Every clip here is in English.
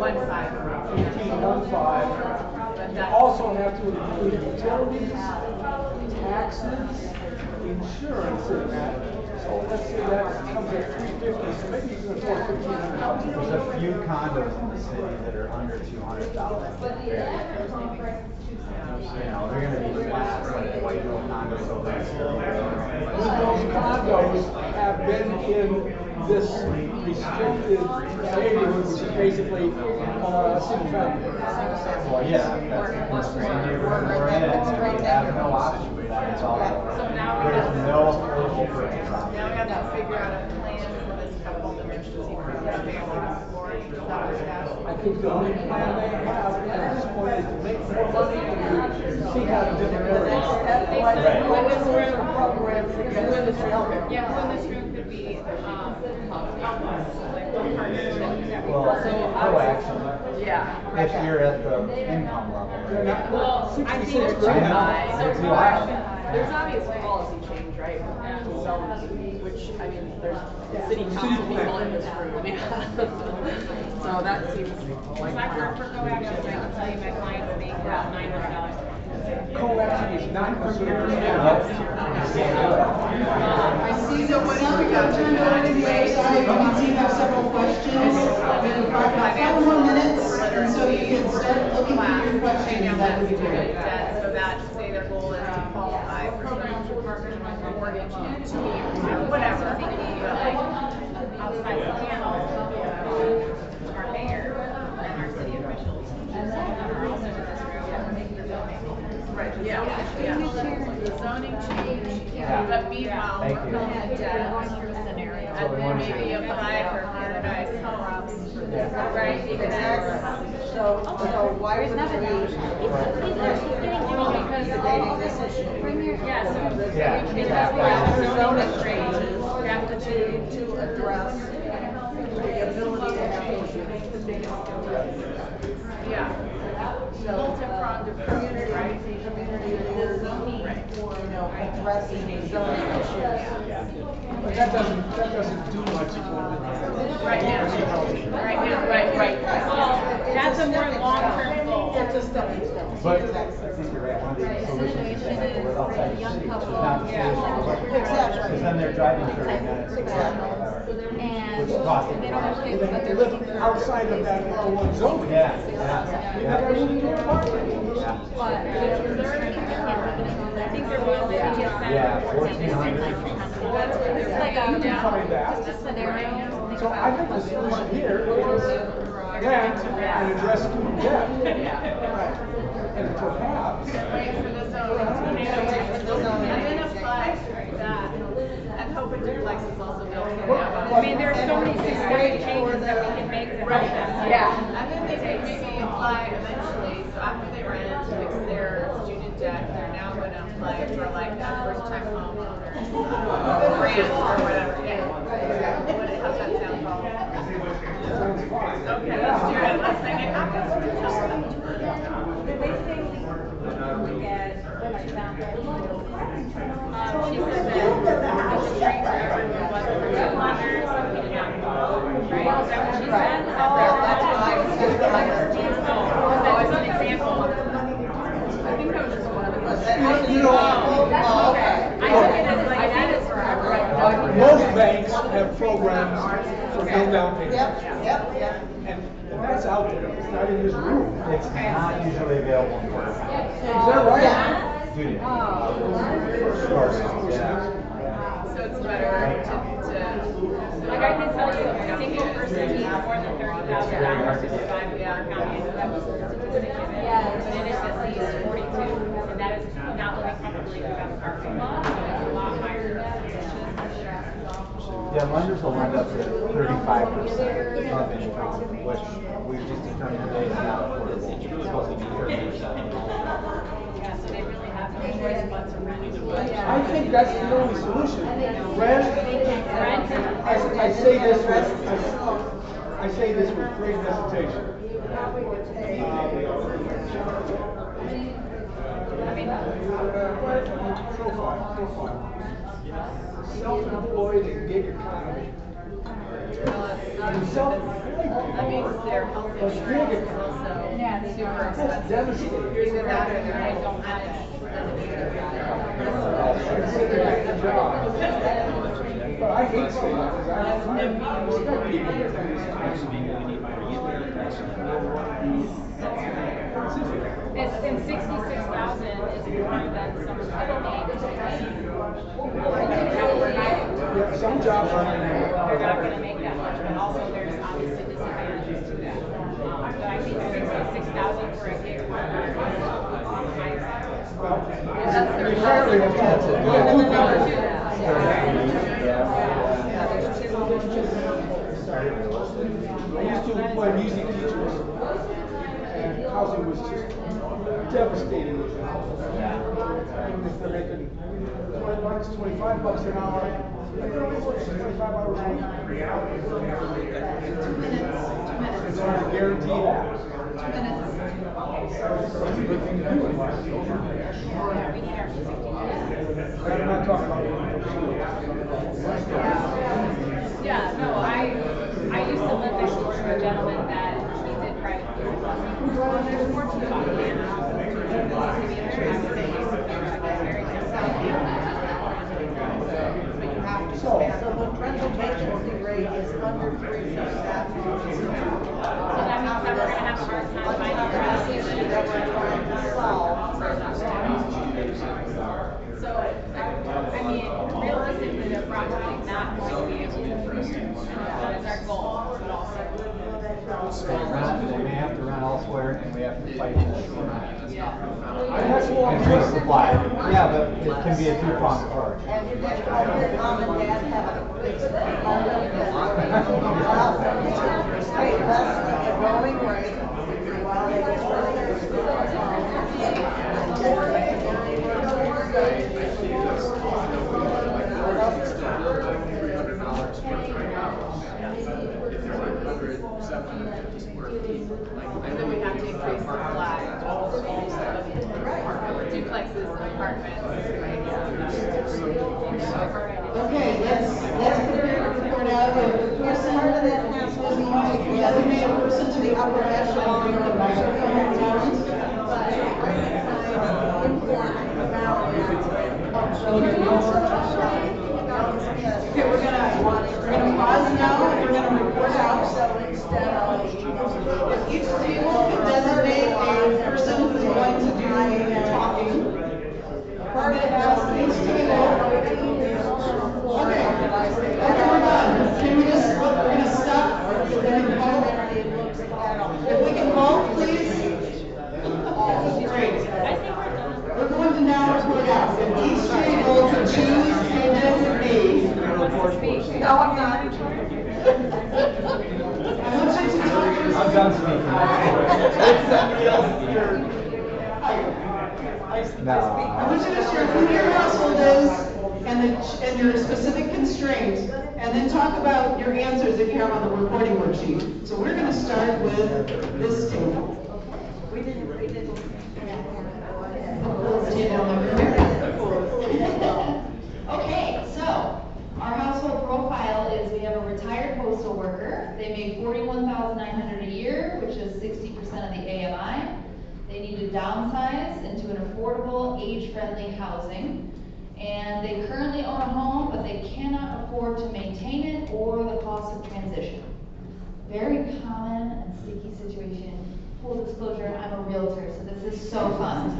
You also have to include utilities, taxes, insurance in that. So let's say that comes at $350, so maybe you can afford $1,500. There's a few condos in the city that are under $200,000. You know, they're going to be fast, like white little condos over the city. Those condos have been in this restricted neighborhood, which is basically single family. Well, yeah, that's the neighborhood we're in. We have no option for that. It's all there's no affordable for it. Now we have to figure out a plan for this couple of emergency for family before it gets out of gas. I think the only plan they have at this point is to make more money and seek out different areas. Who in this room? Yeah, who in this room could be Well, co-action. Yeah. If you're at the income level. Right? Well, I think $66 grand. there's obvious policy change, right? Which, I mean, there's city council people in this room. So that seems like. My work for co-action, I can tell you my clients make about $900. Co-action is not considered. I see the one we got to We have several questions. We have about 5 more minutes, and so you can start looking for your questions. That would be great. So that, say their goal is to qualify for programs or partners with a mortgage team, whatever. Outside the panel, our mayor and our city officials are also in this room making the zoning. Right, yeah. Zoning change, but meanwhile, we're going to debt. And then maybe apply for paradise homes, right? So why would we? To address the ability to change it. Yeah. Multi-pronged approach, right? Community is, addressing zoning issues. But that doesn't do much for Right now. Right. Well, that's a more long-term goal. It's a stepping stone. But I think you're right. One of the solutions is saying, well, we're outside the city, which is not the solution. Because then they're driving 30 minutes. Which is costing. But they live outside of that R1 zone. Yeah. I think there will be a Yeah, 1,400. It's like You can find that. just a scenario. So I think the solution here is rent and address student debt. Right. And perhaps. Wait for the zoning. And then apply for that. And hope a duplex is also built in. I mean, there are so many systemic changes that we can make to help them. Yeah. And then they can maybe apply eventually, so after they rent, fix their student debt, they're now going to apply for like a first-time homeowner grant or whatever. Yeah. How's that sound, Paul? Okay, let's do it. Let's make it happen. She said that the street for everyone wasn't for good hunters, so we didn't have to go, right? Is that what she said? That's what I was saying. Was that just an example? I think that was just one of the questions. Okay. I took it as like that is forever. Most banks have programs for no down payment. Yep. And that's out there. It's not in this room. It's not usually available in quarter pound. Is that right? Dude. So it's better to Like I can tell you, a single person needs more than $30,000 to survive in our county. That was the statistic given. But it is at least 42, and that is not living comfortably without a parking lot. So it's a lot higher than that. Yeah, lenders will lend up to 35% of income, which we've just determined today is not affordable. It's supposed to be 30%. Yeah, so they really have no choice but to rent. I think that's the only solution. Rent. I say this with great hesitation. Profile. Self-employed and gig economy. Self-employed That means their health insurance is also super That's expensive. devastating. Either that or their income match doesn't either. But I hate saying that because I respect people that do this. And 66,000 is more than some of the Yeah, some jobs are. they're not going to make that much, but also there's obviously disadvantages to that. But I think 66,000 for a gig worker is on the higher side. That's their Apparently, that's cost. all. Yeah, Yeah, number two. I used to employ music teachers, and housing was just devastating. Even if they're making $20, $25 an hour, they're only working 25 hours a week. It's hard to guarantee that. I'm not talking about Yeah, no, I used to live next door to a gentleman that he did private music lessons. There's more to talk So the rental vacancy rate is under 3%. So that means that we're gonna have a hard time finding a That we're trying to solve. So, I mean, realistically, they're probably not going to be able to, that is our goal, but also. They may have to run elsewhere, and we have to fight insurance. That's what And free supply. Yeah, but it can be a two-pronged approach. And your mom and dad have a fixed already pay less than a going rate while they were running their And then we have to increase supply. Duplexes, apartments, Okay, let's prepare to report out. Yes, part of that has to be Designate a person to the upper echelon of the microphone talent. Okay, we're gonna pause now and we're gonna report out. So instead of, If each table can designate a person who's going to do the talking. We're gonna ask each table. Okay, we're done. Can we just, we're gonna stop. We're gonna vote. If we can vote, please. Great. We're going to now report out. And each table to choose a designee. no, I'm not. I want you to talk first. I'm done speaking. No. I want you to share who your household is and your specific constraints, and then talk about your answers that you have on the reporting worksheet. So we're gonna start with this table. Okay, so our household profile is we have a retired postal worker. They make $41,900 a year, which is 60% of the AMI. They need to downsize into an affordable, age-friendly housing. And they currently own a home, but they cannot afford to maintain it or the cost of transition. Very common and sticky situation. Full disclosure, I'm a realtor, so this is so fun.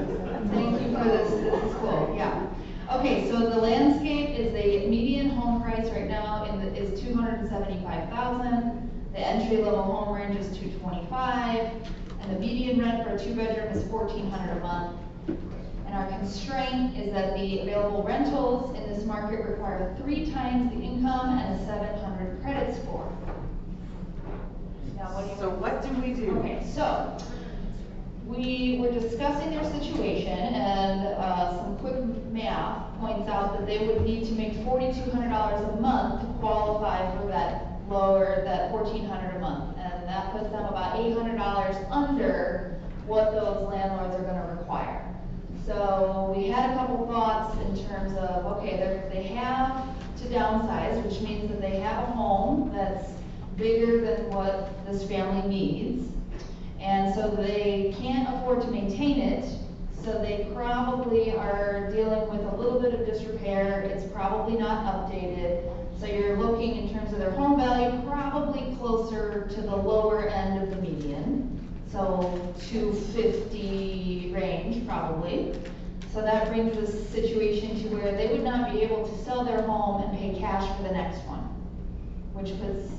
Thank you for this is cool, yeah. Okay, so the landscape is the median home price right now is $275,000. The entry-level home range is $225,000, and the median rent for a two-bedroom is $1,400 a month. And our constraint is that the available rentals in this market require 3 times the income and a 700 credit score. Now, So what do we do? Okay, so we were discussing their situation, and some quick math points out that they would need to make $4,200 a month to qualify for that $1,400 a month, and that puts them about $800 under what those landlords are going to require. So we had a couple thoughts in terms of, okay, they have to downsize, which means that they have a home that's bigger than what this family needs. And so they can't afford to maintain it, so they probably are dealing with a little bit of disrepair. It's probably not updated. So you're looking in terms of their home value, probably closer to the lower end of the median. So 250 range probably. So that brings this situation to where they would not be able to sell their home and pay cash for the next one, which puts,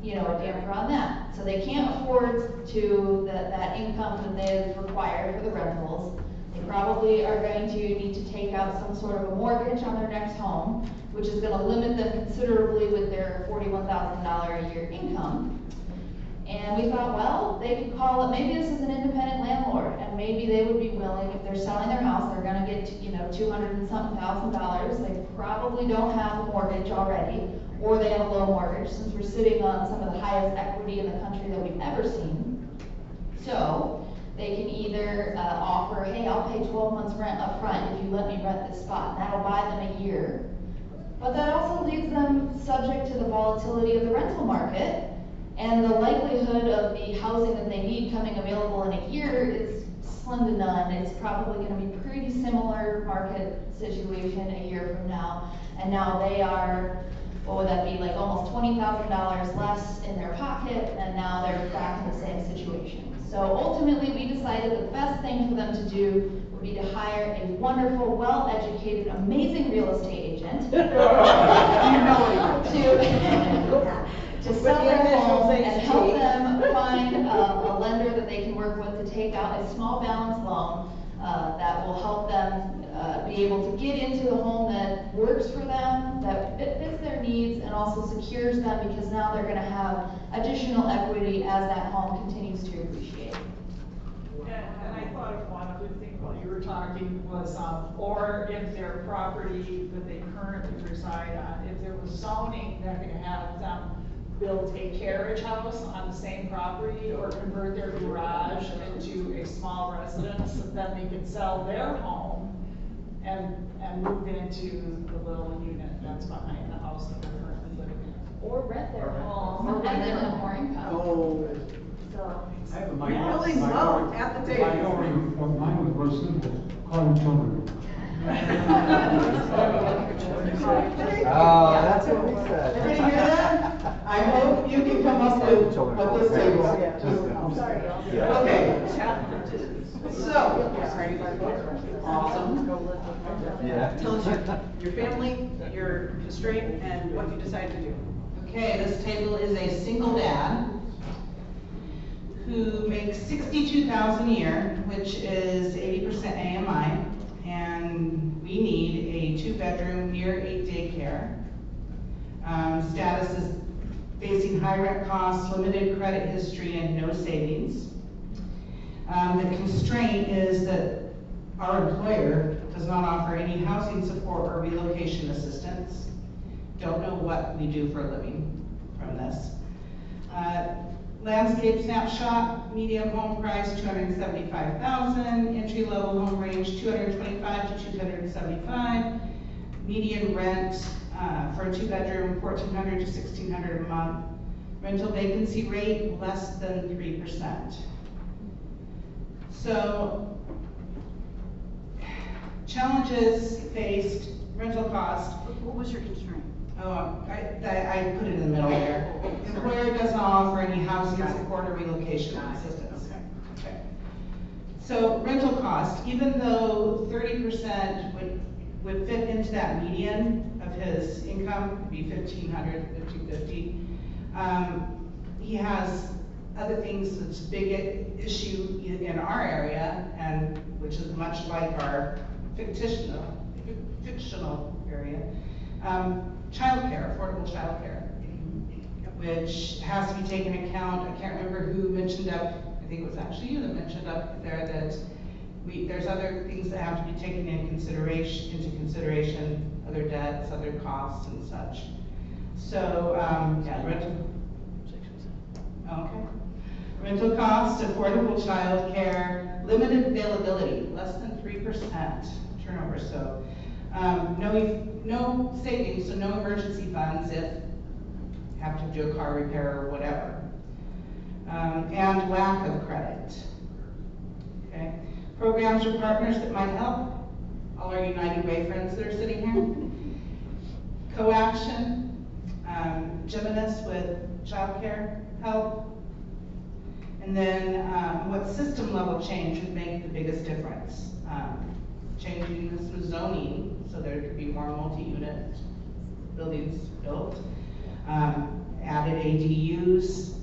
you know, a damper on that. So they can't afford to that income that they've required for the rentals. They probably are going to need to take out some sort of a mortgage on their next home, which is going to limit them considerably with their $41,000 a year income. And we thought, well, they could call it, maybe this is an independent landlord, and maybe they would be willing, if they're selling their house, they're gonna get, you know, $200 and something thousand. They probably don't have a mortgage already, or they have a low mortgage, since we're sitting on some of the highest equity in the country that we've ever seen. So they can either offer, hey, I'll pay 12 months rent up front if you let me rent this spot, and that'll buy them a year. But that also leaves them subject to the volatility of the rental market. And the likelihood of the housing that they need coming available in a year is slim to none. It's probably going to be pretty similar market situation a year from now. And now they are, what would that be, like almost $20,000 less in their pocket, and now they're back in the same situation. So ultimately we decided the best thing for them to do would be to hire a wonderful, well-educated, amazing real estate agent to sell their home and help them find a lender that they can work with to take out a small balance loan that will help them be able to get into the home that works for them, that fits their needs, and also secures them, because now they're going to have additional equity as that home continues to appreciate. And I thought of one other thing while you were talking was, or if their property that they currently reside on, if there was zoning that could have them build a carriage house on the same property, or convert their garage into a small residence, then they could sell their home and move into the little unit that's behind the house that they're currently living in. Or rent their home. Or rent them have more income. Oh. So, I have a You're really well at the table. Mine was real simple, calling children. Oh, that's what we said. Everybody hear that? I hope you can come up with what this table. Yeah. Okay. So, awesome. Yeah. Tell us your family, your history, and what you decide to do. Okay, this table is a single dad who makes $62,000 a year, which is 80% AMI, and we need a 2-bedroom near 8 daycare. Status is facing high rent costs, limited credit history, and no savings. The constraint is that our employer does not offer any housing support or relocation assistance. Don't know what we do for a living from this. Landscape snapshot, medium home price $275,000, entry level home range $225,000 to $275,000, median rent for a 2-bedroom $1,400 to $1,600 a month, rental vacancy rate less than 3%. So, challenges faced, rental cost. What was your constraint? Oh, I put it in the middle there. Employer does not offer any housing support or relocation assistance. Okay. So rental cost, even though 30% would fit into that median of his income, would be $1,500, $1,550. He has other things that's a big issue in our area, and which is much like our fictional area. Childcare, affordable childcare, which has to be taken into account. I can't remember who mentioned up, I think it was actually you that mentioned up there that there's other things that have to be taken into consideration, other debts, other costs and such. So, yeah, rental cost, affordable childcare, limited availability, less than 3% turnover. So, no savings, so no emergency funds if have to do a car repair or whatever. And lack of credit. Okay? Programs or partners that might help. All our United Way friends that are sitting here. Co-action, Geminis with childcare help. And then what system level change would make the biggest difference? Changing some zoning so there could be more multi-unit buildings built. Added ADUs,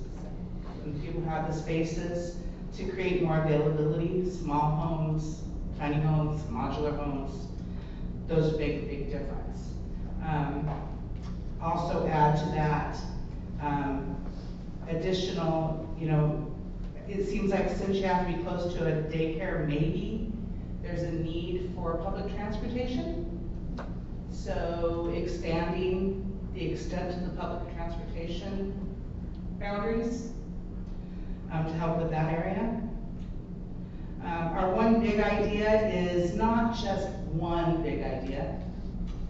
and people have the spaces to create more availability, small homes, tiny homes, modular homes. Those make a big difference. Also add to that additional, it seems like since you have to be close to a daycare, maybe there's a need for public transportation. So expanding the extent of the public transportation boundaries to help with that area. Our one big idea is not just one big idea.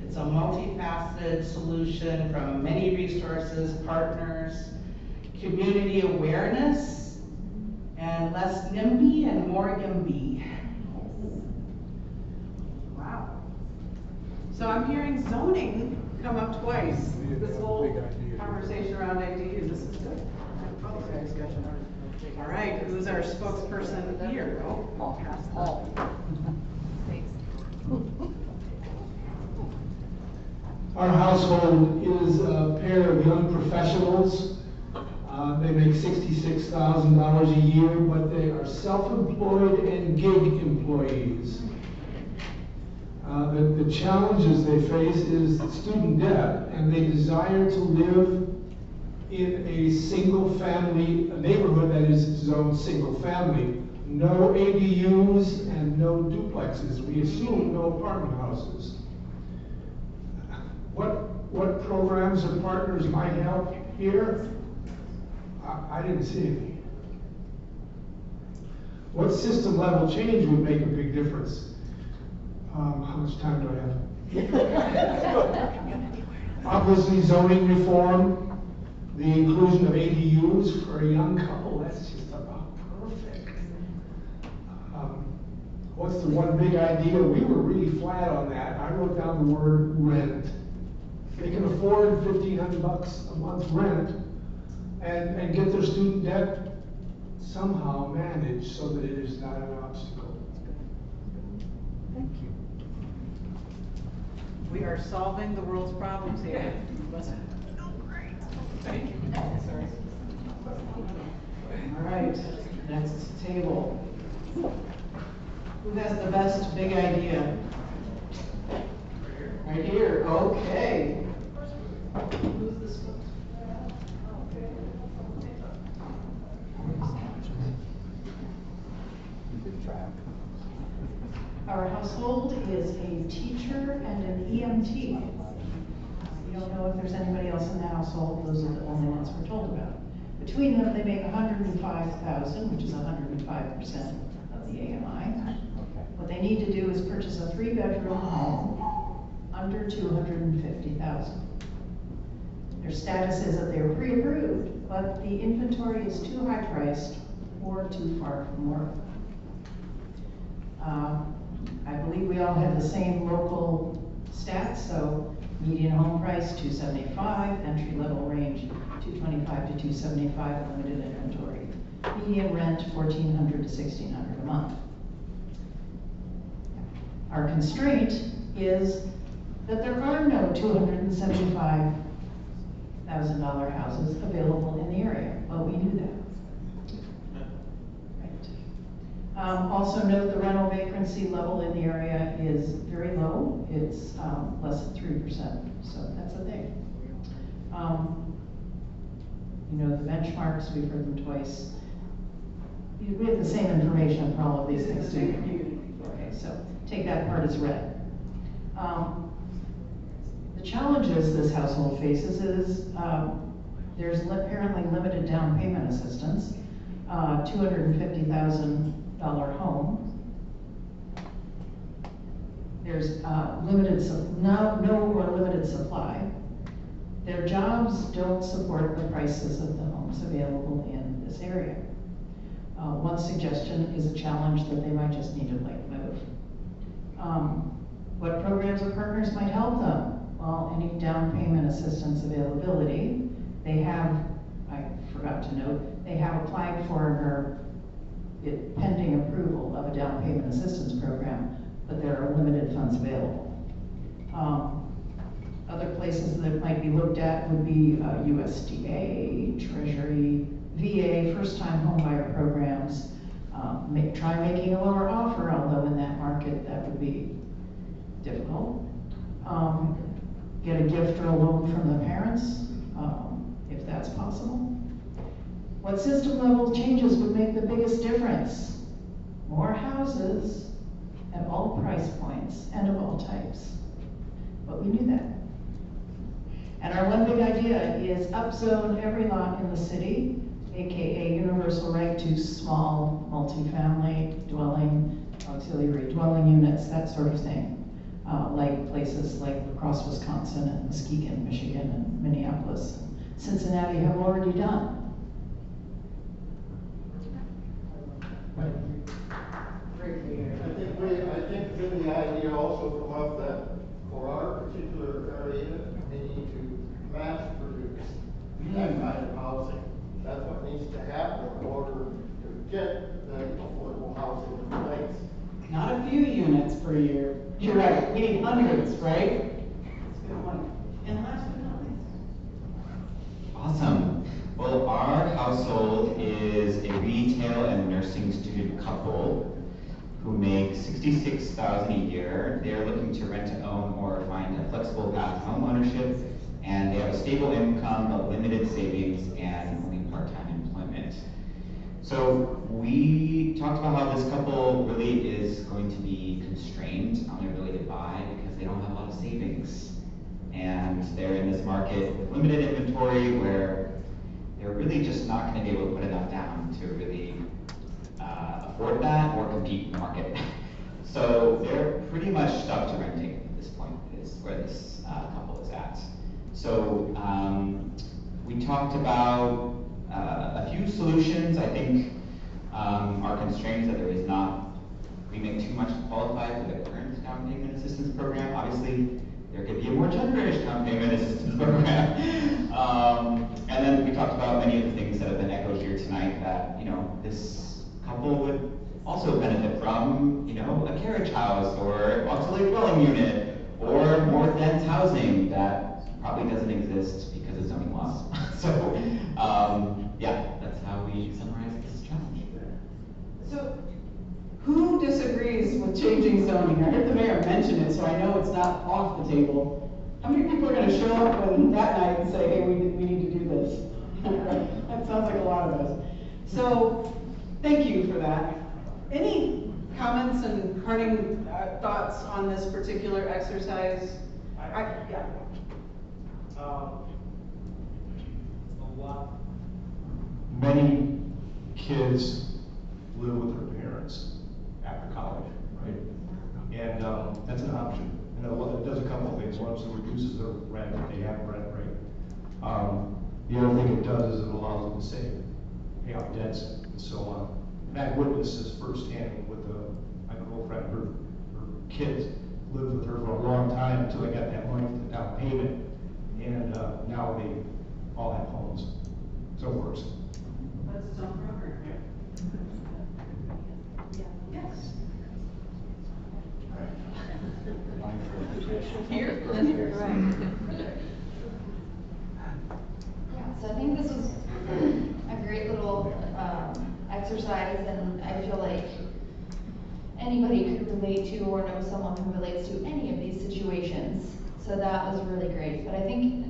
It's a multifaceted solution from many resources, partners, community awareness, and less NIMBY and more YIMBY. Wow. So I'm hearing zoning come up twice. This whole conversation around ADUs, this is good. Public discussion. All right, who's our spokesperson here? Oh, Paul. Thanks. Our household is a pair of young professionals. They make $66,000 a year, but they are self-employed and gig employees. The challenges they face is student debt, and they desire to live in a single-family neighborhood that is zoned single-family. No ADUs and no duplexes. We assume no apartment houses. What programs or partners might help here? I didn't see any. What system level change would make a big difference? How much time do I have? Obviously, zoning reform, the inclusion of ADUs for a young couple, that's just about perfect. What's the one big idea? We were really flat on that. I wrote down the word rent. They can afford $1,500 a month rent and get their student debt somehow managed so that it is not an obstacle. Thank you. We are solving the world's problems here. Thank you. Sorry. All right, next table. Who has the best big idea? Right here, okay. Who's this one? Our household is a teacher and an EMT. We don't know if there's anybody else in the household. Those are the only ones we're told about. Between them, they make $105,000, which is 105% of the AMI. What they need to do is purchase a 3-bedroom home under $250,000. Their status is that they're pre-approved, but the inventory is too high priced or too far from work. I believe we all have the same local stats, so median home price $275, entry level range $225 to $275, limited inventory. Median rent $1,400 to $1,600 a month. Our constraint is that there are no $275,000 houses available in the area. Well, we knew that. Also note the rental vacancy level in the area is very low. It's less than 3%, so that's a thing. You know the benchmarks, we've heard them twice. We have the same information for all of these things too. Okay, so take that part as read. The challenges this household faces is there's apparently limited down payment assistance, $250,000 home. There's no or limited supply. Their jobs don't support the prices of the homes available in this area. One suggestion is a challenge that they might just need to move. What programs or partners might help them? Well, any down payment assistance availability. They have, I forgot to note, they have applied for pending approval of a down payment assistance program, but there are limited funds available. Other places that might be looked at would be USDA, Treasury, VA, first-time homebuyer programs. Try making a lower offer, although in that market that would be difficult. Get a gift or a loan from the parents, if that's possible. What system level changes would make the biggest difference? More houses at all price points and of all types. But we knew that. And our one big idea is upzone every lot in the city, AKA universal right to small multifamily dwelling, auxiliary dwelling units, that sort of thing. Like places like across Wisconsin and Muskegon, Michigan, and Minneapolis, Cincinnati have already done. I think then the idea also come up that for our particular area, we need to mass produce that kind of housing. That's what needs to happen in order to get the affordable housing in place. Not a few units per year. You're right, we need hundreds, right? That's a good point. And last but not least. Awesome. Well, our household is a retail and nursing student couple who make $66,000 a year. They're looking to rent to own or find a flexible path to home ownership, and they have a stable income but limited savings and only part-time employment. So we talked about how this couple really is going to be constrained on their ability to buy because they don't have a lot of savings. And they're in this market with limited inventory where they're really just not going to be able to put enough down to really afford that or compete in the market. So they're pretty much stuck to renting at this point, is where this couple is at. So we talked about a few solutions. I think our constraint is that there is not, we make too much to qualify for the current down payment assistance program. Obviously, there could be a more generous down payment assistance program. And then we talked about many of the things that have been echoed here tonight that, this couple would also benefit from, a carriage house or auxiliary dwelling unit or more dense housing that probably doesn't exist because of zoning laws. So, yeah, that's how we summarize this challenge. So, who disagrees with changing zoning? I heard the mayor mention it, so I know it's not off the table. How many people are going to show up that night and say, hey, we need to do this? That sounds like a lot of us. So, thank you for that. Any comments and parting thoughts on this particular exercise? Yeah. A lot. Many kids live with their parents after college, right? And that's an option. And it does a couple of things. One is it reduces their rent if they have rent rate. The other thing it does is it allows them to save, pay off debts, and so on. And I witnessed this firsthand with my girlfriend. Her kids lived with her for a long time until they got that money for the down payment, and now they all have homes. So it works. That's its own program, right? Yes. Here. Yeah, so I think this was a great little exercise, and I feel like anybody could relate to or know someone who relates to any of these situations. So that was really great. But I think,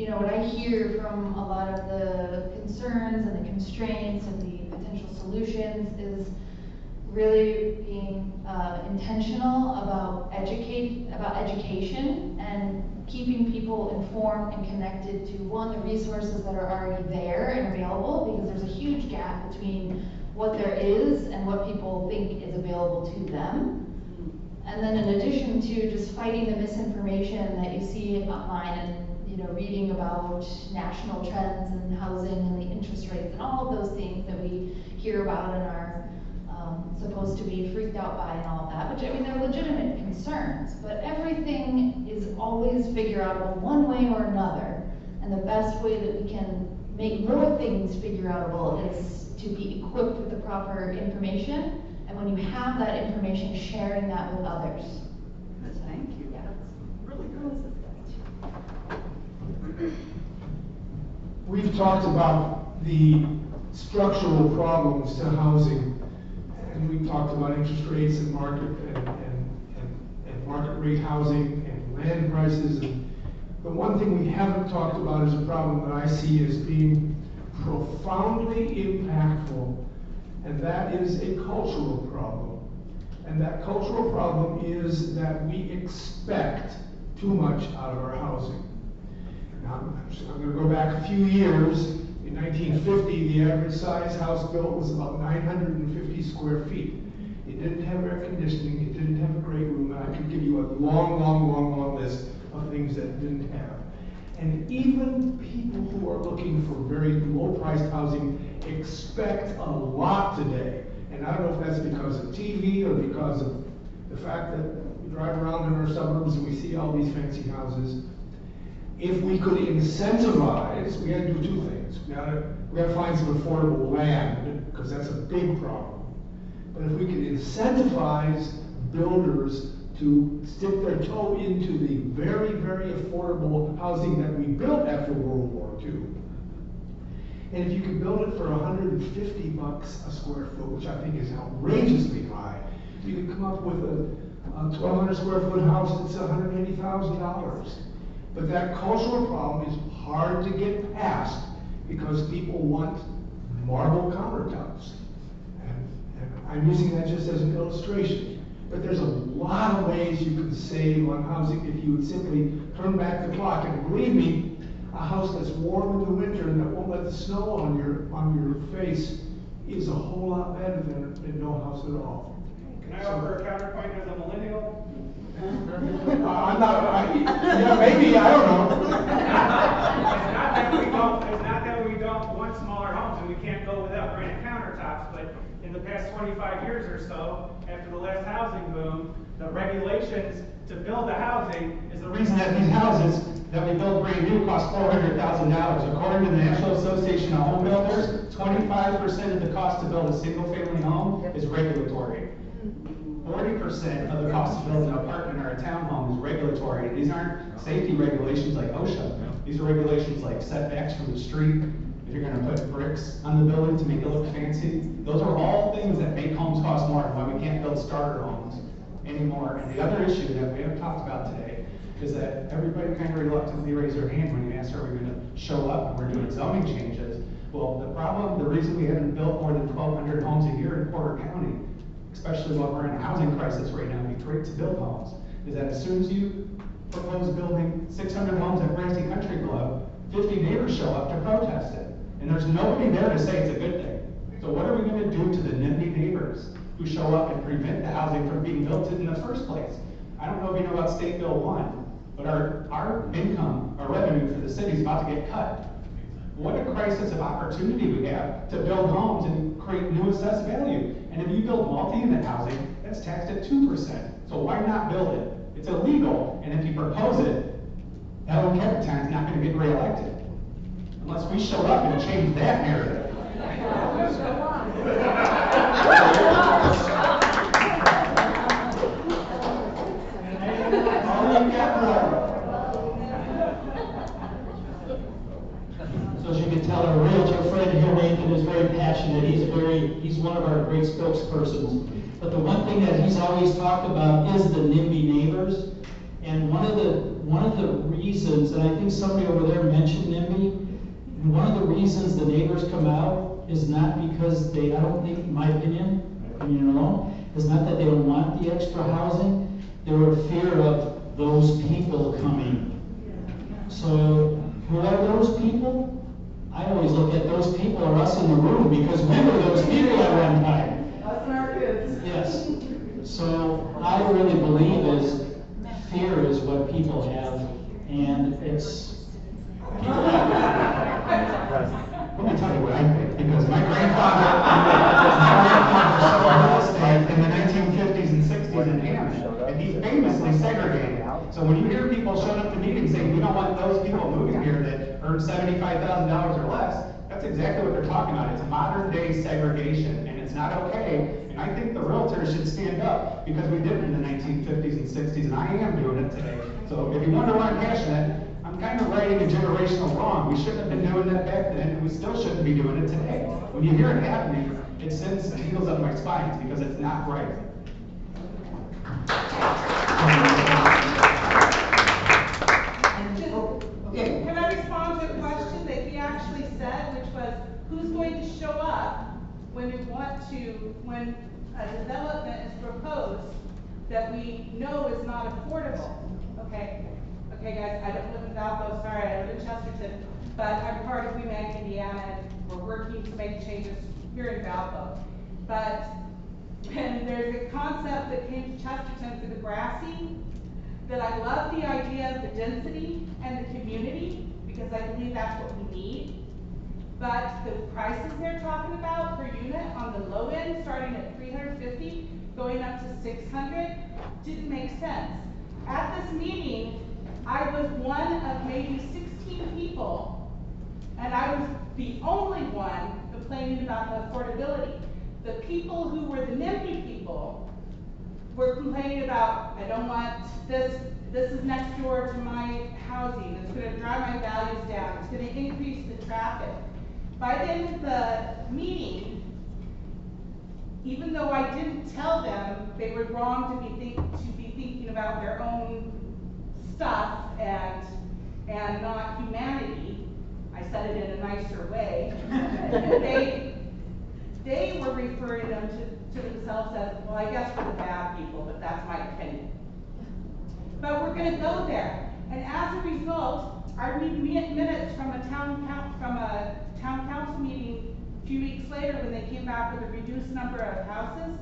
what I hear from a lot of the concerns and the constraints and the potential solutions is really being intentional about education and keeping people informed and connected to, one, the resources that are already there and available, because there's a huge gap between what there is and what people think is available to them. And then in addition to just fighting the misinformation that you see online, and reading about national trends and housing and the interest rates and all of those things that we hear about and are supposed to be freaked out by and all of that, which I mean, they're legitimate concerns, but everything is always figure outable one way or another. And the best way that we can make more things figure outable is to be equipped with the proper information. And when you have that information, sharing that with others. Thank you. Yeah. Really good. We've talked about the structural problems to housing, and we've talked about interest rates and market and market rate housing and land prices. And the one thing we haven't talked about is a problem that I see as being profoundly impactful, and that is a cultural problem. And that cultural problem is that we expect too much out of our housing. Now, I'm going to go back a few years. In 1950, the average size house built was about 950 square feet. It didn't have air conditioning, it didn't have a great room, and I could give you a long list of things that it didn't have. And even people who are looking for very low-priced housing expect a lot today. And I don't know if that's because of TV or because of the fact that we drive around in our suburbs and we see all these fancy houses. If we could incentivize, we got to do two things. We got to find some affordable land, because that's a big problem. But if we could incentivize builders to stick their toe into the very, very affordable housing that we built after World War II, and if you could build it for $150 a square foot, which I think is outrageously high, you could come up with a 1,200 square foot house that's $180,000. But that cultural problem is hard to get past because people want marble countertops. And I'm using that just as an illustration. But there's a lot of ways you can save on housing if you would simply turn back the clock. And believe me, a house that's warm in the winter and that won't let the snow on your face is a whole lot better than no house at all. Can I offer a counterpoint as a millennial? I'm not, yeah, maybe, I don't know. It's not that we don't want smaller homes and we can't go without granite countertops, but in the past 25 years or so, after the last housing boom, the regulations to build the housing is the reason that these houses that we build brand new cost $400,000. According to the National Association of Home Builders, 25% of the cost to build a single-family home is regulatory. 40% of the cost to build an apartment or a townhome is regulatory. And these aren't safety regulations like OSHA. These are regulations like setbacks from the street. If you're going to put bricks on the building to make it look fancy, those are all things that make homes cost more and why we can't build starter homes anymore. And the other issue that we haven't talked about today is that everybody kind of reluctantly raised their hand when you asked, are we going to show up and we're doing zoning changes? Well, the reason we haven't built more than 1,200 homes a year in Porter County, especially while we're in a housing crisis right now, it'd be great to build homes, is that as soon as you propose building 600 homes at Brancy Country Club, 50 neighbors show up to protest it. And there's nobody there to say it's a good thing. So what are we going to do to the NIMBY neighbors who show up and prevent the housing from being built in the first place? I don't know if you know about State Bill 1, but our income, our revenue for the city is about to get cut. What a crisis of opportunity we have to build homes and create new assessed value. And if you build multi-unit housing, that's taxed at 2%. So why not build it? It's illegal, and if you propose it, Ellen Capitani's not going to get reelected. Unless we show up and change that narrative. So as you can tell, our realtor friend here, Nathan, is very passionate. He's one of our great spokespersons. But the one thing that he's always talked about is the NIMBY neighbors. And one of the reasons, and I think somebody over there mentioned NIMBY, and one of the reasons the neighbors come out is not because they, I don't think, in my opinion alone, is not that they don't want the extra housing. They're a fear of those people coming. So who are those people? I always look at those people are us in the room because we were those people at one time. Us and our kids. Yes. So I really believe is fear is what people have, and it's Indiana, and he famously segregated. So when you hear people showing up to meetings saying, we don't want those people moving here that earn $75,000 or less, that's exactly what they're talking about. It's modern day segregation, and it's not okay. And I think the realtors should stand up because we did it in the 1950s and 60s, and I am doing it today. So if you wonder why I'm passionate, I'm kind of righting a generational wrong. We shouldn't have been doing that back then, and we still shouldn't be doing it today. When you hear it happening, it sends tingles up my spine because it's not right. Can I respond to a question that he actually said, which was, who's going to show up when a development is proposed that we know is not affordable? Okay, guys, I don't live in Valpo, sorry, I live in Chesterton, but I'm part of WeMake Indiana, and we're working to make changes here in Valpo. But when there's a concept that came to Chesterton for the Grassy, that I love the idea of the density and the community, because I believe that's what we need. But the prices they're talking about per unit on the low end, starting at $350, going up to $600, didn't make sense. At this meeting, I was one of maybe 16 people, and I was the only one complaining about the affordability. The people who were the NIMBY people were complaining about, I don't want this is next door to my housing, it's gonna drive my values down, it's gonna increase the traffic. By the end of the meeting, even though I didn't tell them they were wrong to be thinking about their own stuff and not humanity, I said it in a nicer way, they were referring them to themselves as, well, I guess we're the bad people, but that's my opinion. But we're going to go there, and as a result, I read minutes from a town council meeting a few weeks later when they came back with a reduced number of houses,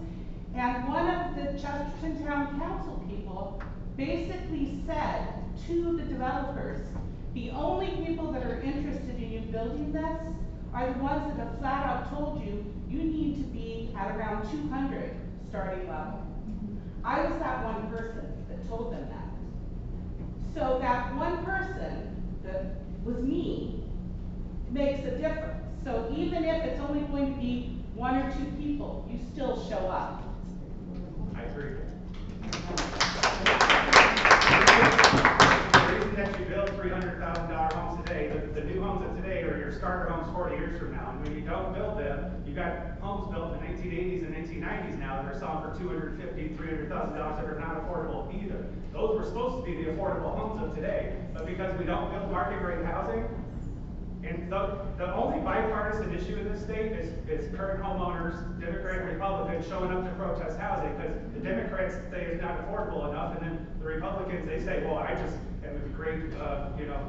and one of the Chesterton Town Council people basically said to the developers, the only people that are interested in you building this are the ones that have flat out told you you need to be at around 200 starting level. I was that one person that told them that. So that one person that was me makes a difference. So even if it's only going to be 1 or 2 people, you still show up. I agree. The reason that you build $300,000 homes today, the new homes of today are your starter homes 40 years from now. And when you don't build them, you got homes built in the 1980s and 1990s now that are selling for $250,000, $300,000 that are not affordable either. Those were supposed to be the affordable homes of today, but because we don't build market rate housing, and the only bipartisan issue in this state is current homeowners, Democrat and Republicans, showing up to protest housing because the Democrats say it's not affordable enough, and then the Republicans, they say, well, I just am a great,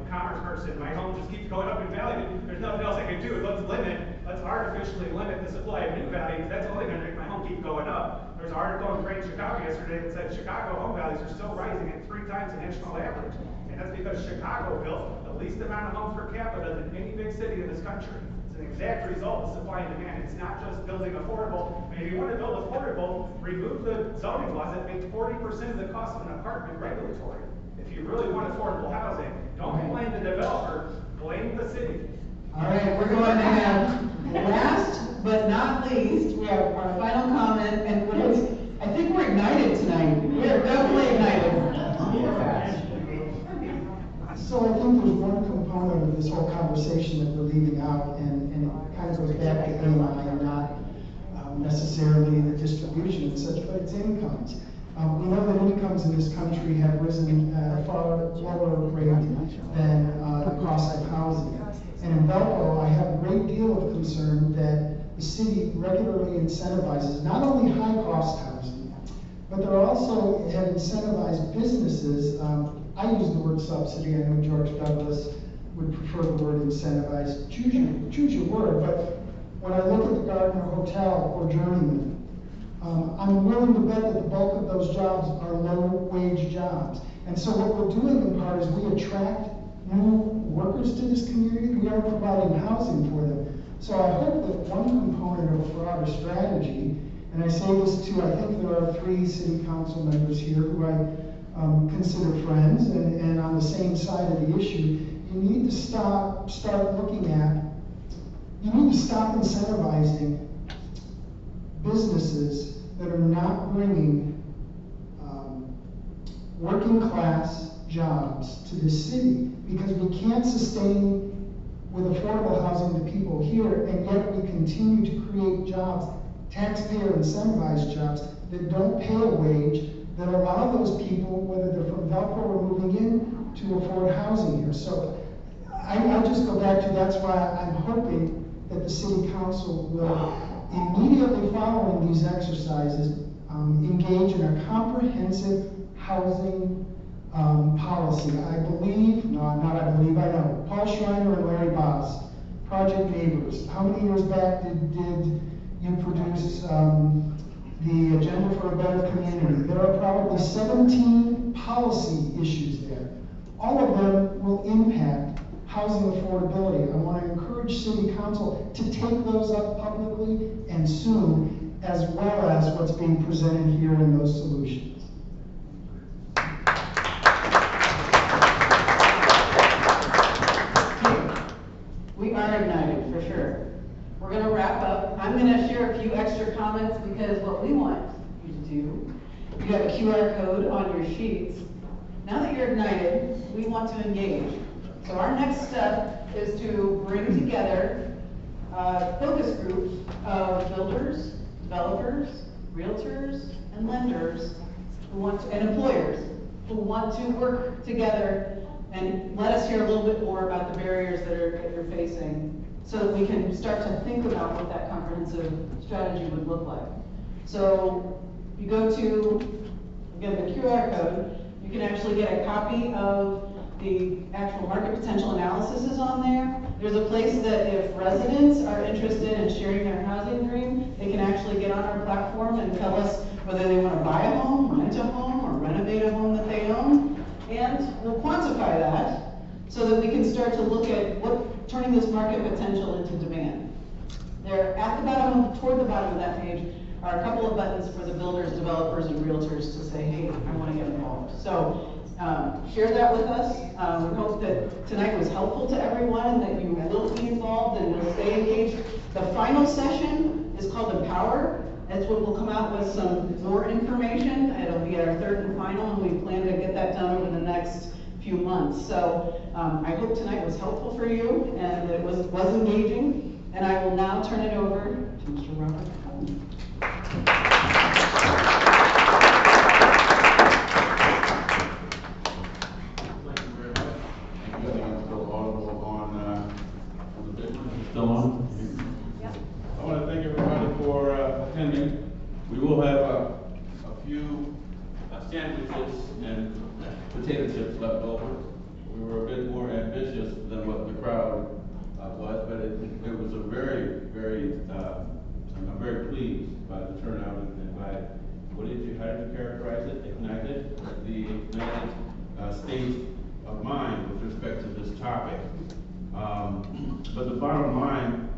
commerce person. My home just keeps going up in value. There's nothing else I can do. Let's artificially limit the supply of new value. That's only going to make my home keep going up. There's an article in Crane, Chicago yesterday that said Chicago home values are still rising at 3 times the national average. And that's because Chicago built the least amount of homes per capita than any big city in this country. It's an exact result of supply and demand. It's not just building affordable. I mean, if you want to build affordable, remove the zoning laws that make 40% of the cost of an apartment regulatory. If you really want affordable housing, don't blame the developer, blame the city. All right, we're going to have last but not least, we have our final comment, and I think we're ignited tonight. We are definitely ignited. So I think there's one component of this whole conversation that we're leaving out, and it kind of goes back to AMI and not necessarily the distribution and such, but it's incomes. We know that incomes in this country have risen at a far lower rate than the cost of housing. And in Valpo, I have a great deal of concern that the city regularly incentivizes not only high-cost housing, but they're also have incentivized businesses. I use the word subsidy. I know George Douglas would prefer the word incentivize. Choose your word. But when I look at the Gardner Hotel or Journeyman, I'm willing to bet that the bulk of those jobs are low-wage jobs. And so what we're doing in part is we attract new workers to this community. We are providing housing for them. So I hope that one component of a broader strategy, and And I say this to, I think there are 3 city council members here who I consider friends and on the same side of the issue. You need to start looking at, you need to stop incentivizing businesses that are not bringing working class jobs to this city, because we can't sustain with affordable housing the people here, and yet we continue to create jobs, taxpayer incentivized jobs that don't pay a wage, that allow those people, whether they're from Valpo or moving in, to afford housing here. So I just go back to, that's why I'm hoping that the city council will, immediately following these exercises, engage in a comprehensive housing policy. I believe, no, not I believe, I know, Paul Schreiner and Larry Boss, Project Neighbors. How many years back did you produce the Agenda for a Better Community? There are probably 17 policy issues there. All of them will impact housing affordability. I want to encourage City Council to take those up publicly and soon, as well as what's being presented here in those solutions. We are ignited, for sure. We're going to wrap up. I'm going to share a few extra comments because what we want you to do, you have a QR code on your sheets. Now that you're ignited, we want to engage. So our next step is to bring together focus groups of builders, developers, realtors, and lenders who want to, and employers who want to work together and let us hear a little bit more about the barriers that you're facing, so that we can start to think about what that comprehensive strategy would look like. So you go to, again, the QR code, you can actually get a copy of the actual market potential analysis is on there. There's a place that if residents are interested in sharing their housing dream, they can actually get on our platform and tell us whether they want to buy a home, rent a home, or renovate a home that they own. And we'll quantify that so that we can start to look at turning this market potential into demand. There, at the bottom, toward the bottom of that page, are a couple of buttons for the builders, developers, and realtors to say, hey, I want to get involved. So share that with us. We hope that tonight was helpful to everyone, that you will be involved and will stay engaged. The final session is called Empower. That's when we'll come out with some more information. It'll be our 3rd and final, and we plan to get that done over the next few months. So I hope tonight was helpful for you and that it was engaging. And I will now turn it over to Mr. Robert Cohen. Still on? Yep. I want to thank everybody for attending. We will have a few sandwiches and potato chips left over. We were a bit more ambitious than what the crowd was, but it was a I'm very pleased by the turnout and by, how did you characterize it? Ignited? The ignited state of mind with respect to this topic. But the bottom line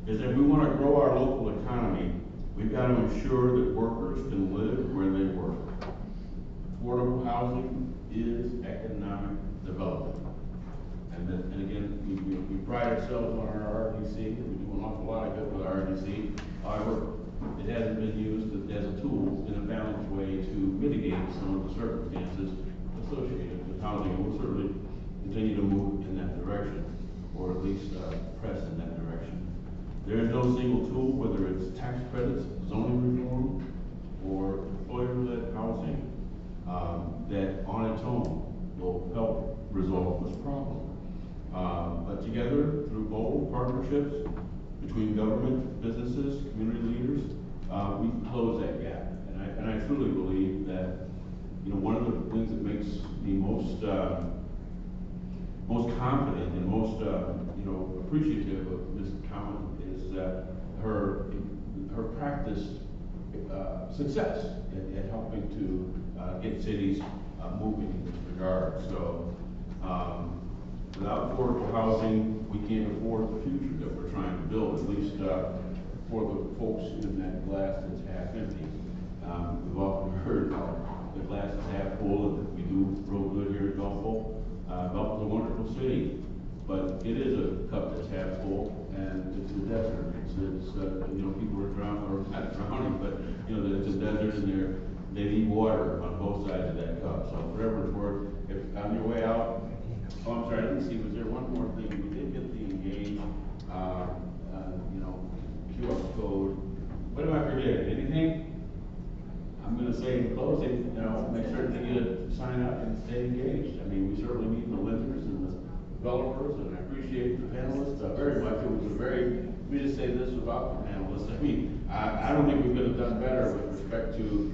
is that we want to grow our local economy, we've got to ensure that workers can live where they work. Affordable housing is economic development. And again, we pride ourselves on our RDC, and we do an awful lot of good with our RDC. However, it hasn't been used as a tool in a balanced way to mitigate some of the circumstances associated with housing. And we'll certainly continue to move in that direction, or at least press in that direction. There is no single tool, whether it's tax credits, zoning reform, or employer-led housing, that on its own will help resolve this problem. But together, through bold partnerships between government, businesses, community leaders, we can close that gap. And I truly believe that, one of the things that makes me most confident and most appreciative of Ms. Cowan is her practiced success at helping to get cities moving in this regard. So without affordable housing, we can't afford the future that we're trying to build, at least for the folks in that glass that's helpful. Belton's a wonderful city, but it is a cup that's half full, and it's a desert. You know, people are drowning, or not drowning, but, you know, it's a desert, and they need water on both sides of that cup. So whatever it's worth, if on your way out, oh, I'm sorry, let me see, was there one more thing? We did get the engage, you know, QR code. What am I forgetting? Anything? I'm gonna say in closing, you know, make sure that you sign up and stay engaged. I mean, we certainly need the lenders and the developers, and I appreciate the panelists very much. It was a very, let me just say this about the panelists. I mean, I don't think we could have done better with respect to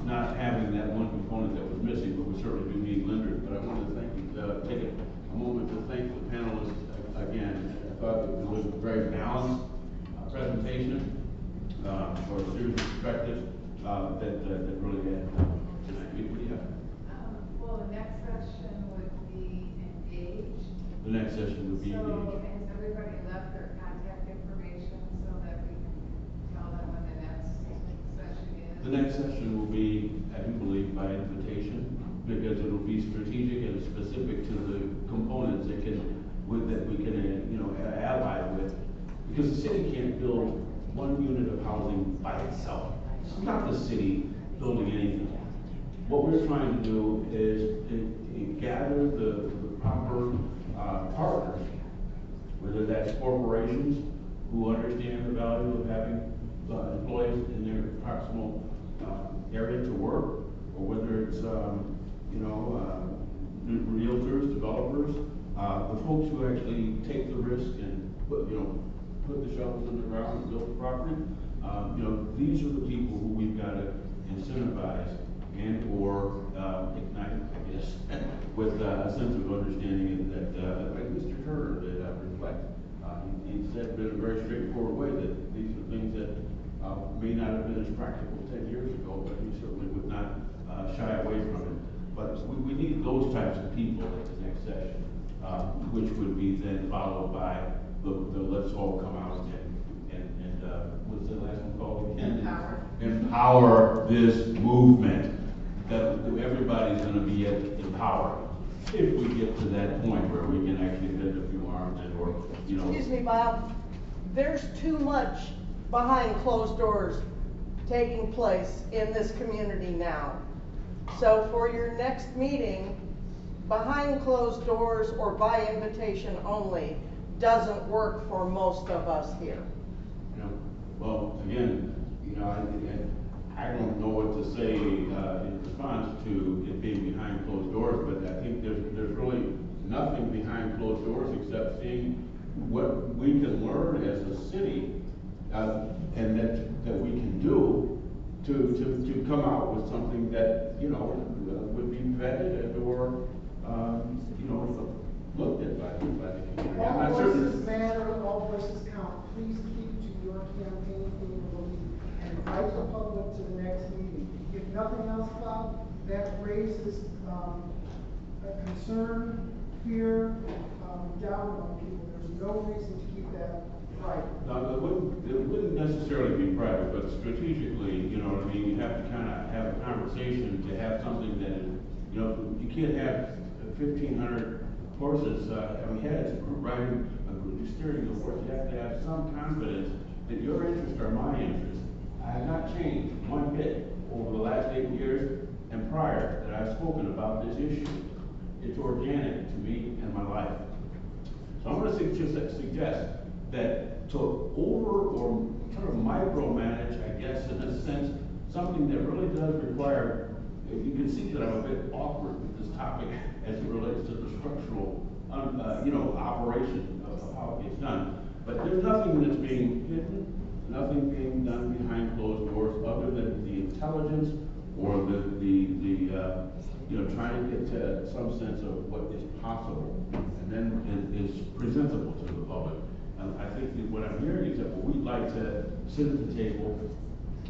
not having that one component that was missing, but we certainly do need lenders. But I wanted to thank you, take a moment to thank the panelists again. I thought it was a very balanced presentation for a series of perspectives that really had tonight. Yeah. Well, the next session would be engaged. The next session would be So engaged. has everybody left their contact information so that we can tell them when the next session is? The next session will be, I do believe, by invitation, because it will be strategic and specific to the components that we can, you know, ally with. Because the city can't build one unit of housing by itself. It's not the city building anything. What we're trying to do is gather the proper partners, whether that's corporations who understand the value of having employees in their proximal area to work, or whether it's you know, realtors, developers, the folks who actually take the risk and put the shovels in the ground and build the property. You know, these are the people who we've got to incentivize and or ignite, I guess, with a sense of understanding that, like Mr. Turner did reflect. He said in a very straightforward way that these are things that may not have been as practical 10 years ago, but he certainly would not shy away from it. But we need those types of people at the next session, which would be then followed by the let's all come out and what's the last one called again? Empower this movement. That everybody's going to be empowered if we get to that point where we can actually bend a few arms and or, you know. Excuse me, Bob. There's too much behind closed doors taking place in this community now. So for your next meeting, behind closed doors or by invitation only doesn't work for most of us here. You know, well, again, you know, I don't know what to say in response to it being behind closed doors, but I think there's really nothing behind closed doors except seeing what we can learn as a city and that we can do to come out with something that, you know, would be vetted and or, you know, looked at by the community. All voices matter, all voices count. Please keep to your campaign theme and invite the public to the next meeting. If nothing else, Bob, that raises a concern, fear, doubt among people. There's no reason to keep that private. Now, it wouldn't necessarily be private, but strategically, you know what I mean? You have to kind of have a conversation to have something that is, you know, you can't have 1,500 horses, heads riding a steering the horse. You have to have some confidence that your interests are my interests. I have not changed one bit over the last 8 years and prior that I've spoken about this issue. It's organic to me and my life. So I'm going to suggest that to over or sort of micromanage, I guess, in a sense, something that really does require, you can see that I'm a bit awkward with this topic as it relates to the structural, you know, operation of how it gets done. But there's nothing that's being hidden, nothing being done behind closed doors other than the intelligence or the you know, trying to get to some sense of what is possible and then is presentable to the public. And I think that what I'm hearing is that we'd like to sit at the table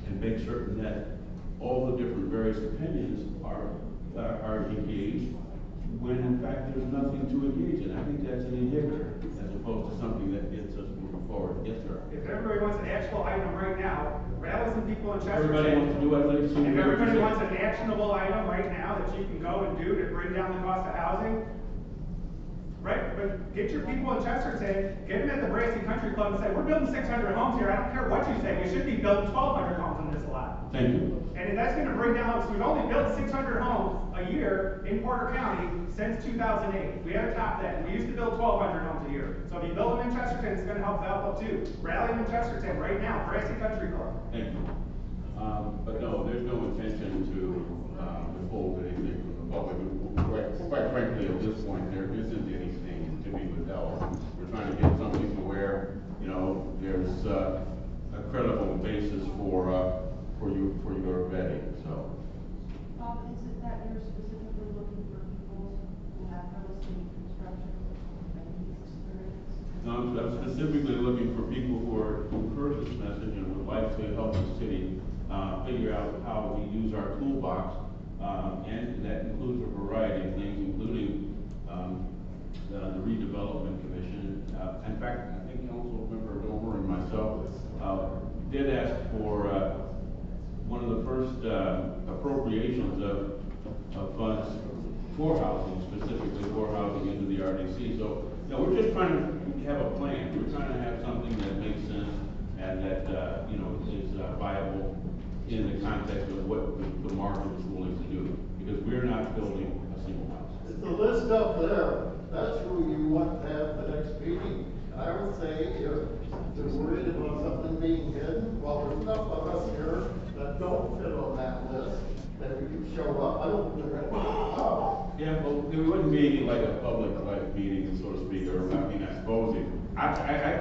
and make certain that all the different various opinions are engaged when in fact there's nothing to engage in. I think that's an inhibitor as opposed to something that gets us moving forward. Yes, sir. If everybody wants an actual item right now, Rally some people in Chesterton. Everybody wants to do what they see. If everybody wants an actionable item right now that you can go and do to bring down the cost of housing, right? But get your people in Chesterton, get them at the Bracy Country Club and say, we're building 600 homes here. I don't care what you say. We should be building 1,200 homes in this lot. Thank you. And that's going to bring down, so we've only built 600 homes a year in Porter County since 2008. We had to top that. We used to build 1,200 homes a year. So if you build them in Chesterton, it's going to help Valpo too. Rally them in Chesterton right now, Bracy Country Club. Thank you. But no, there's no intention to withhold anything from the public. Quite frankly, at this point, there isn't anything to be withheld. We're trying to get something to where, you know, there's a credible basis for your vetting. So. Is it that you're specifically looking for people who have real estate construction experience? No, I'm specifically looking for people who heard this message and would like to help the city figure out how we use our toolbox, and that includes a variety of things, including the redevelopment commission. In fact, I think Councilmember Dover and myself did ask for one of the first appropriations of funds for housing, specifically for housing into the RDC. So, you know, we're just trying to have a plan. We're trying to have something that makes sense and that you know, is viable in the context of what the market is willing to do. Because we're not building a single house. It's the list up there. That's who you want to have the next meeting. I would say if they're worried about something being hidden, well, there's enough of us here that don't fit on that list, that we can show up. I don't think they're gonna come. Yeah, well, it wouldn't be like a public meeting, so to speak, or I mean, exposing. I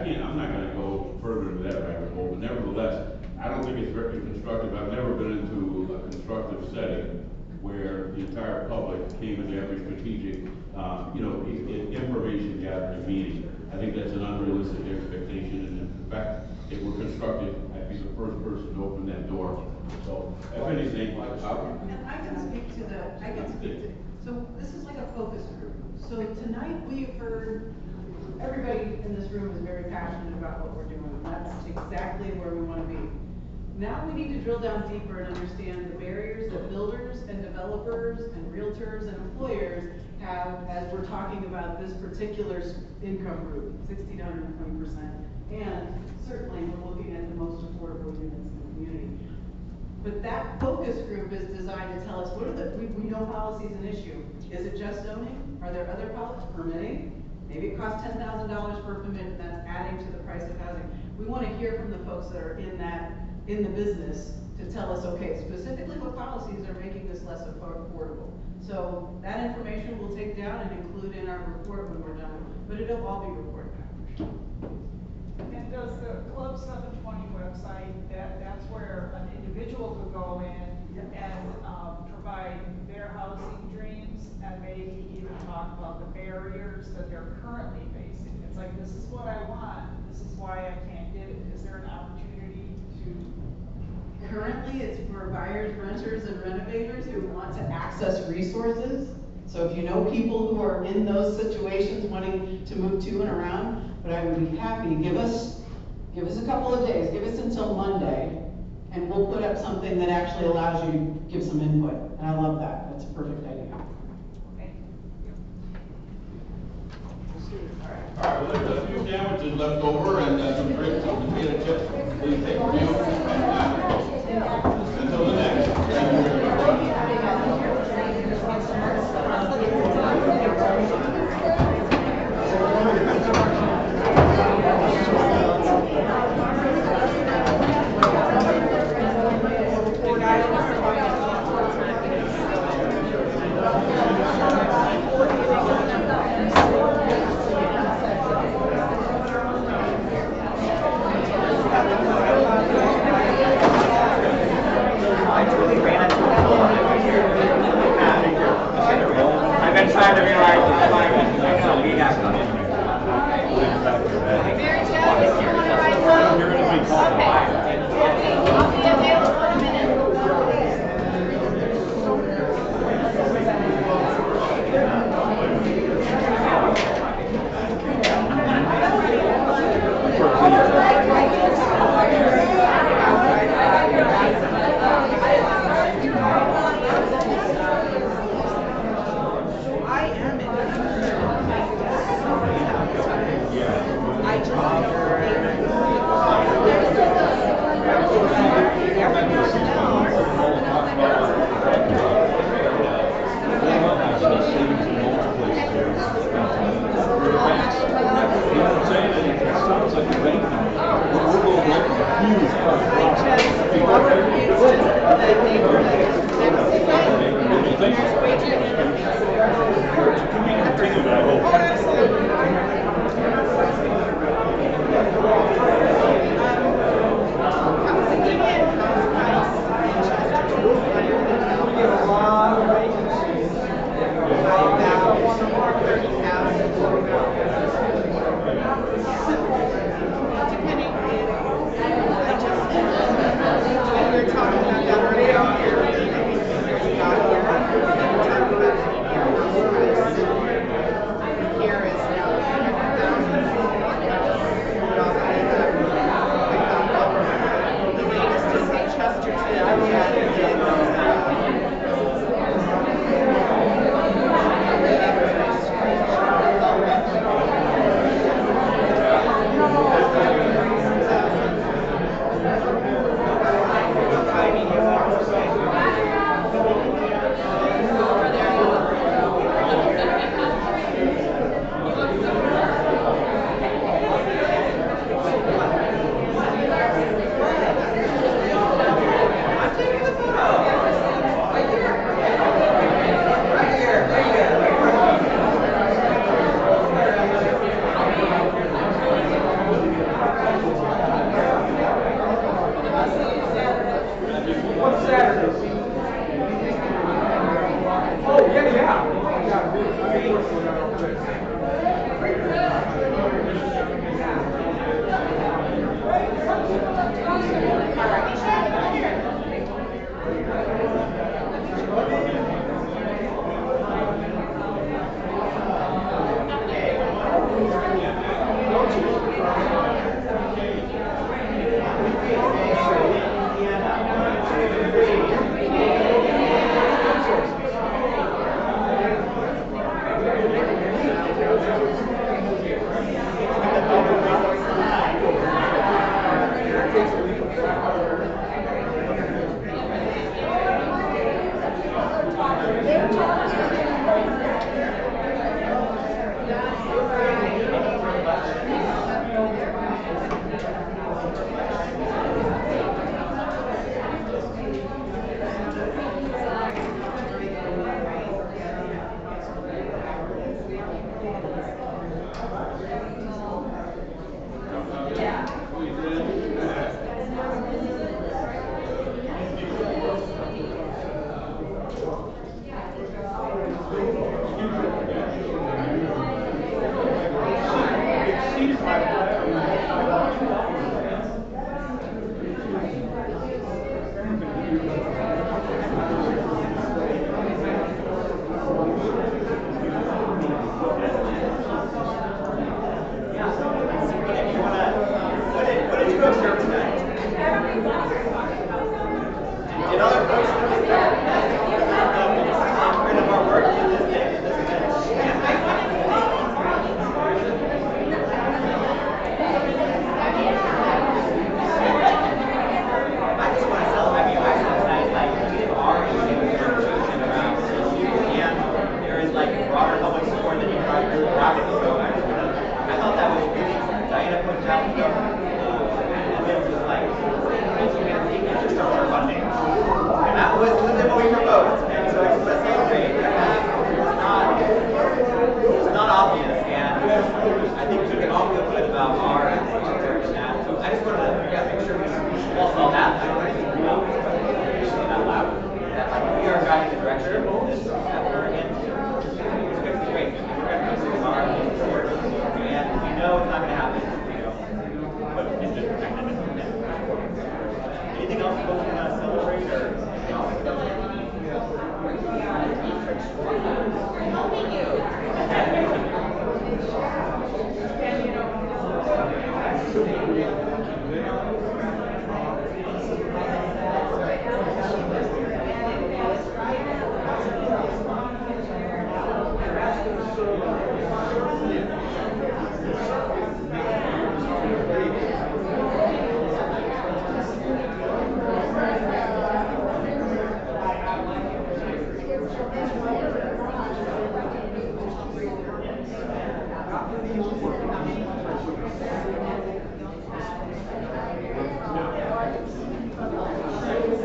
can't, I'm not gonna go further into that rabbit hole, but nevertheless, I don't think it's very constructive. I've never been into a constructive setting where the entire public came into every strategic, you know, information gathering meeting. I think that's an unrealistic expectation, and in fact, if we're constructive, I'd be the first person to open that door. So, if anything, And I can speak to, so this is like a focus group. So tonight we've heard, everybody in this room is very passionate about what we're doing. That's exactly where we want to be. Now we need to drill down deeper and understand the barriers that builders and developers and realtors and employers have as we're talking about this particular income group, 60 to 120%. And certainly we're looking at the most affordable units in the community. But that focus group is designed to tell us what are we know policy is an issue. Is it just zoning? Are there other policies? Permitting? Maybe it costs $10,000 per permit, and that's adding to the price of housing. We want to hear from the folks that are in the business to tell us, okay, specifically what policies are making this less affordable. So that information we'll take down and include in our report when we're done, but it'll all be reported back. And does the Club 720 website, that's where an individual could go in and provide their housing dreams and maybe even talk about the barriers that they're currently facing? It's like, this is what I want, this is why I can't get it. Is there an opportunity to? Currently, it's for buyers, renters, and renovators who want to access resources. So if you know people who are in those situations wanting to move to and around, but I would be happy, give us a couple of days, give us until Monday, and we'll put up something that actually allows you to give some input. And I love that, that's a perfect idea. All right, well, there's a few sandwiches left over and some drinks, some potato chips. Please take a meal. Until the next. Thank you very much.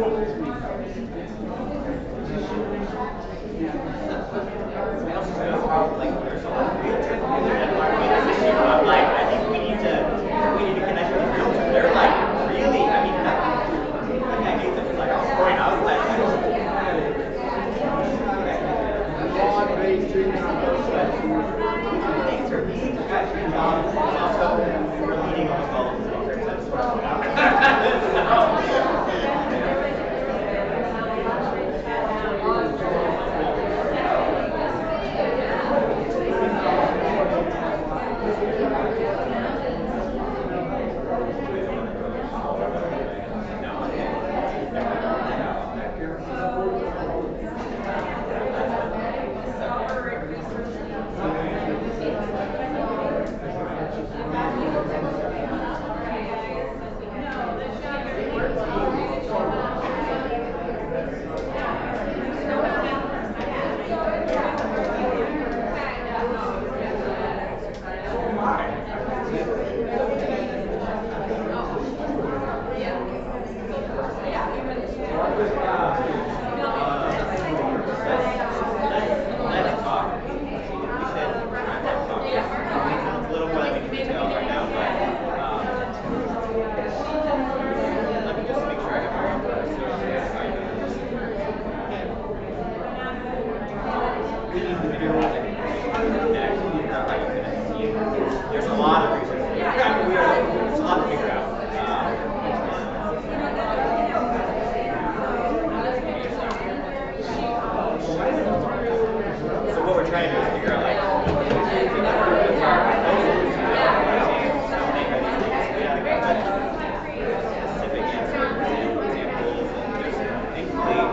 I'm like, I think we need to connect with these realtors. They're like, really, I mean, I think that was like, I was pouring out, like, thanks for being, you guys, great job. Also, we're leading almost all of the things. I just want to point out. There's a lot of research. There's a lot to figure out. So what we're trying to do is figure out specific examples and just include.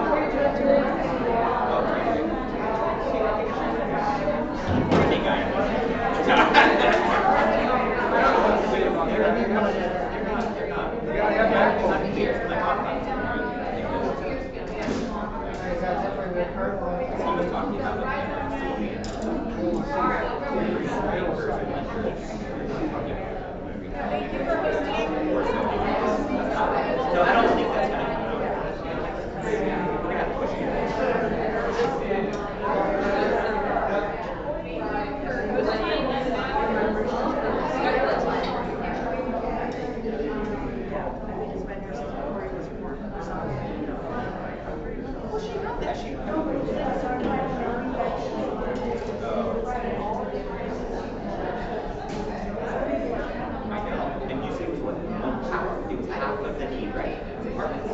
Thank you for hosting. No, I don't think that's gonna happen. We're gonna push Well, she wrote that. She And you see it was it was half of the need, right? Apartments.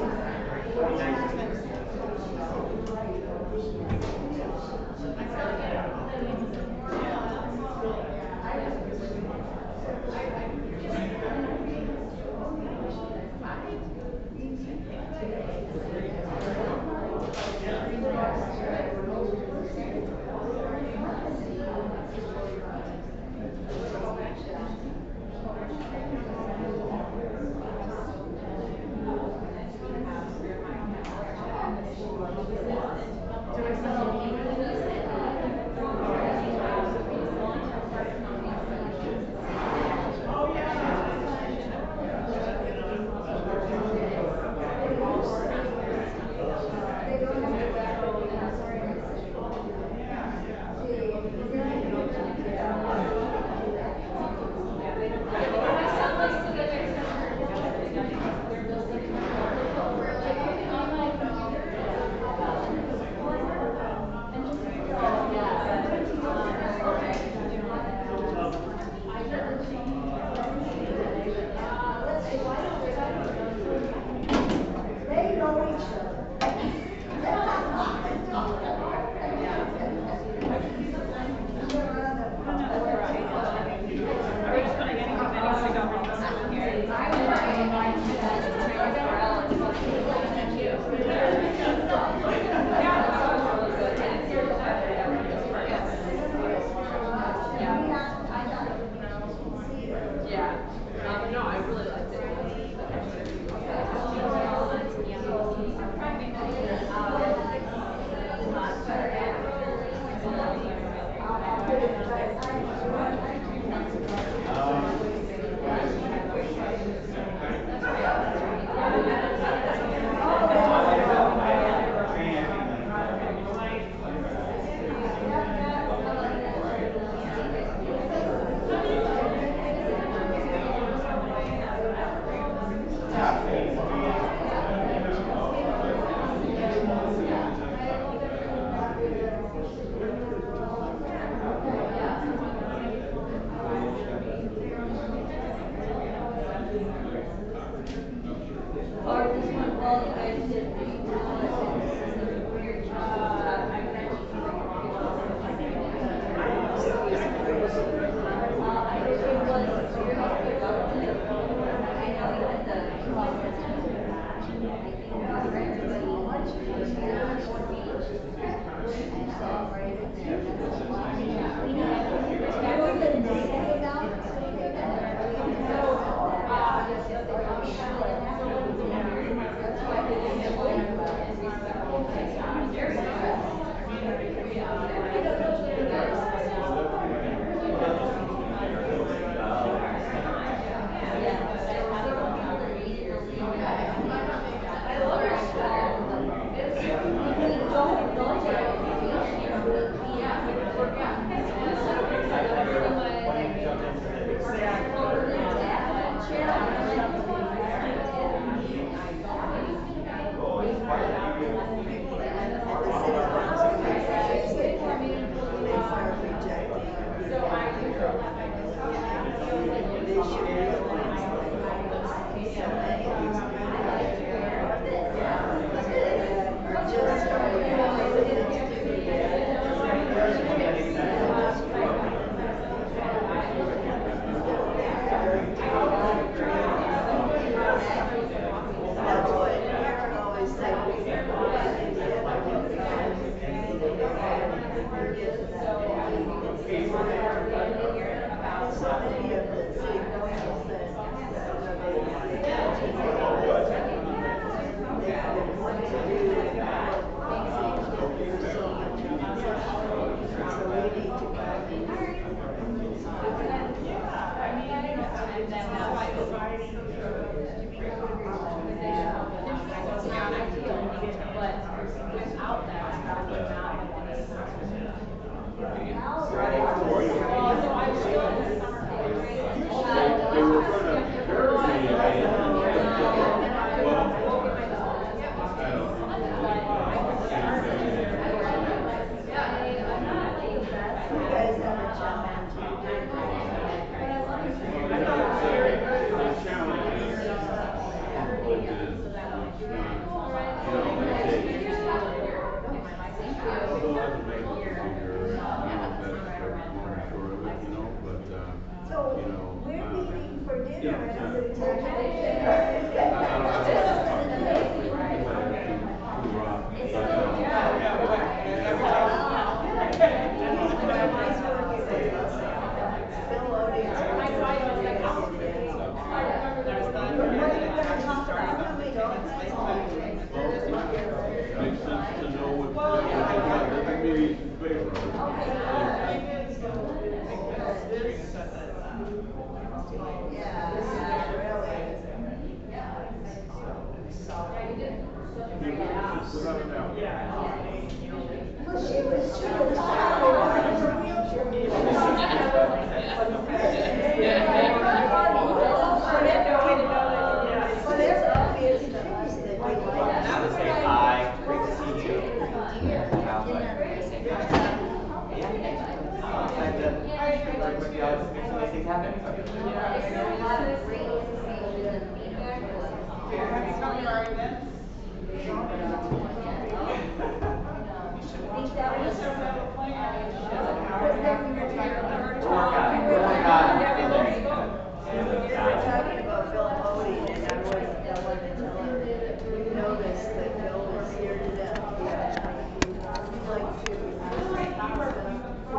And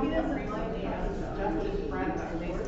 He doesn't mind, he just his friends, and they